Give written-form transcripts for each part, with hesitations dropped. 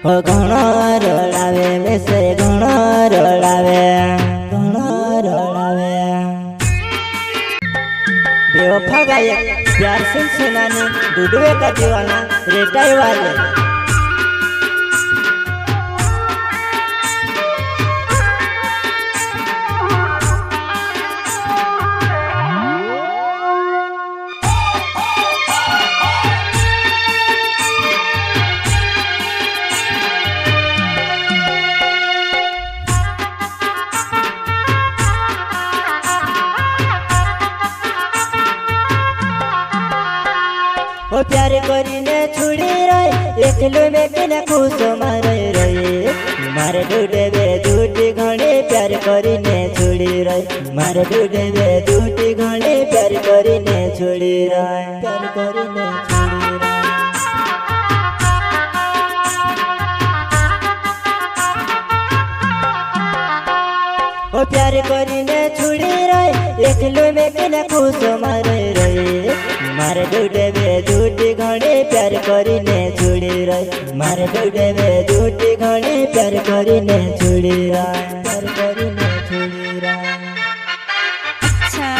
घणो रड़ावे वैसे घणो रड़ावे बेवफा गायक प्यार सिंह सेनानी डुडवे का दीवाना रेटाई वाले। ओ प्यार करीने छुड़ी रही एकलो में बिना खुश मारे रही मारे डूडे झूठी घड़ी प्यार करीने छुड़ी रही मारे डूडे झूठी घड़ी प्यार करीने छुड़ी रही प्यार करीने छुड़ी रही। ओ प्यार करीने छुड़ी रही एकलो में बिना खुश मारे रही मारे डूडे झूठी घड़ी प्यार करीने छुड़ी रही मारे डूडे झूठी घड़ी प्यार करीने छुड़ी रही प्यार करीने छुड़ी रही। अच्छा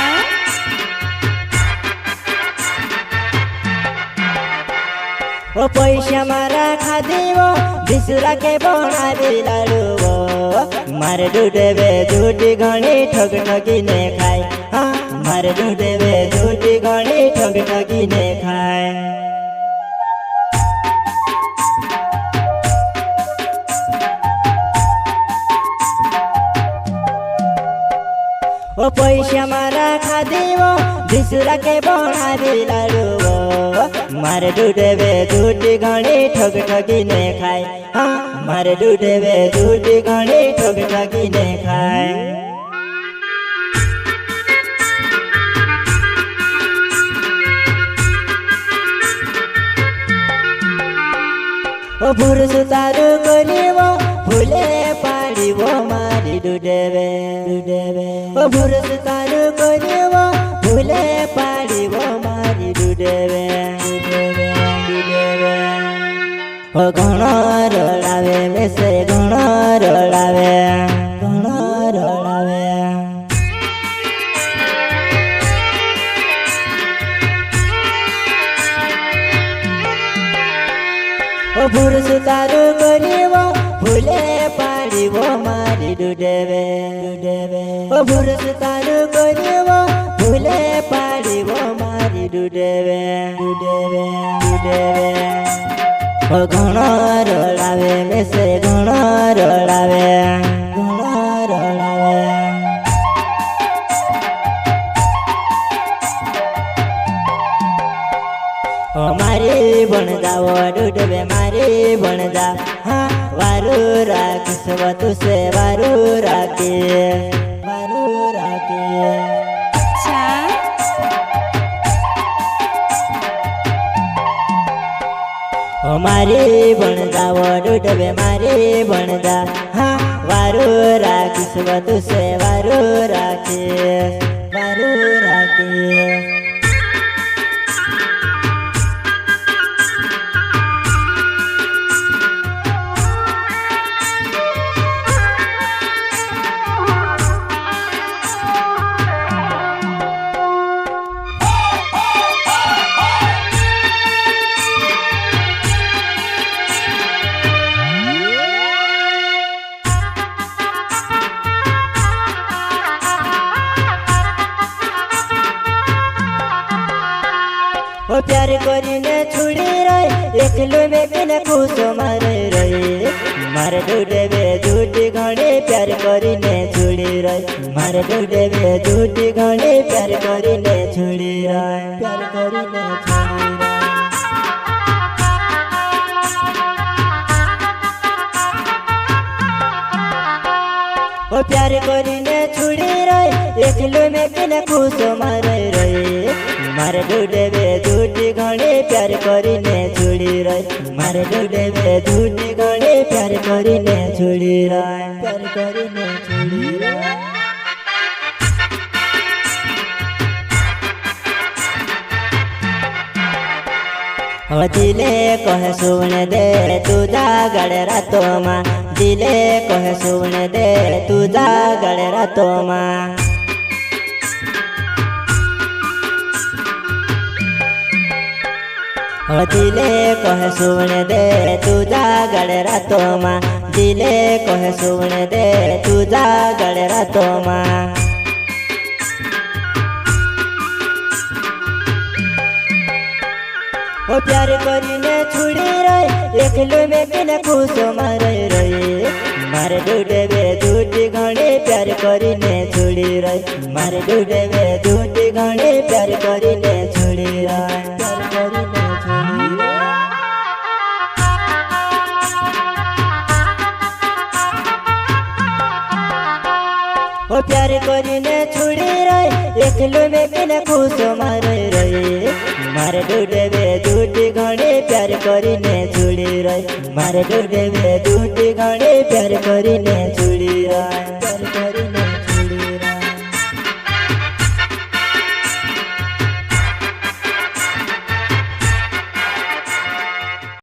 ओ पैसा मारा खादी वो बिसुरा के बना दिलाड़ू वो मारे डूडे झूठी घड़ी ठग ठगी ने खाए मारे डूडे झूठी घड़ी ठग ठगी ने खाए। ओ पैसा मारा खादी वो बिसुरा के बना दिलाड़ू वो मारे डूडे झूठी घड़ी ठग ठगी ने खाए मारे डूडे झूठी घड़ी ठग ठगी ने खाए। ओ पुरुष तारू करीबो फूले पाड़ीबो मारी डूडेबे ओ पुरुष तारू करीबो फूले पाड़ीबो मारी डूडेबे ओ घणो रड़ावे वैसे घणो रड़ावे ओ पुरुष तारू करीबो फूले पाड़ीबो मारी डूडेबे ओ पुरुष तारू करीबो फूले पाड़ीबो मारी डूडेबे ओ घणो रड़ावे वैसे घणो रड़ावे मारी बन जाओ डूडबे मारी बन जा हाँ वारू राखीस तुसे वारू राखी अच्छा मारी बन जाओ डूडबे मारी बन जा हाँ वारू राखीस तुसे वारू राखी ओ प्यार करीने छुड़ी रही एकलो में बिना खुश मारे रही मारे डूडे झूठी घड़ी प्यार करीने छुड़ी रही मारे डूडे झूठी घड़ी प्यार करीने छुड़ी रही प्यार करीने छुड़ी रही। ओ प्यार करीने छुड़ी रही एकलो में बिना खुश मारे रही मारे डूडे झूठी घड़ी प्यार करीने छुड़ी रही मारे डूडे झूठी घड़ी प्यार करीने छुड़ी रही प्यार करीने छुड़ी रही। हो दिले कहे सुन दे तुझा गड़ रातों मां, दिले कहे सुन दे तुझा गड़ रातों मां। हो दिले कहे सुन दे तुझा गड़ रातों मां, दिले कहे सुन दे तुझा गड़ रातों मां। हो प्यार करीने छुड़ी रही एकलो में बिना खुश मारे रही, मारे डूडे बे झूठी घड़ी प्यार करीने छुड़ी रही, मारे डूडे बे झूठी घड़ी प्यार करीने छुड़ी रही, प्यार करीने छुड़ी रही। हो प्यार करीने छुड़ी रही एकलो में बिना खुश मारे रही, मारे डूडे बे झूठी घड़ी प्यार करीने छुड़ी रही, मारे डूडे बे झूठी घड़ी प्यार करीने छुड़ी रही।